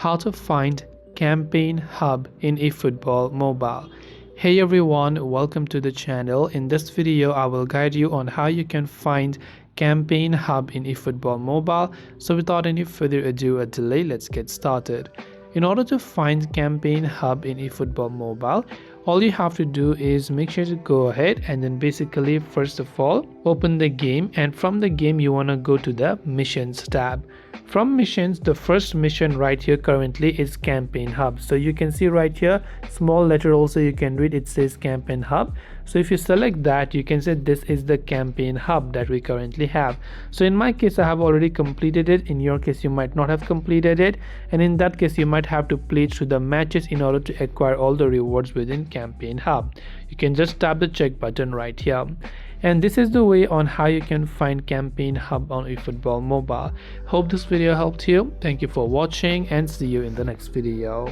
how to find Campaign Hub in eFootball mobile. Hey everyone, welcome to the channel. In this video I will guide you on how you can find Campaign Hub in eFootball mobile. So without any further ado or delay, let's get started. In order to find Campaign Hub in eFootball mobile, all you have to do is make sure to go ahead and then basically first of all open the game, and from the game you want to go to the missions tab. From missions, the first mission right here currently is Campaign Hub. So you can see right here, small letter also you can read, it says Campaign Hub. So if you select that, you can say this is the Campaign Hub that we currently have. So in my case I have already completed it. In your case you might not have completed it, and in that case you might have to play through the matches in order to acquire all the rewards within Campaign Hub. You can just tap the check button right here. And this is the way on how you can find Campaign Hub on eFootball mobile. Hope this video helped you. Thank you for watching and see you in the next video.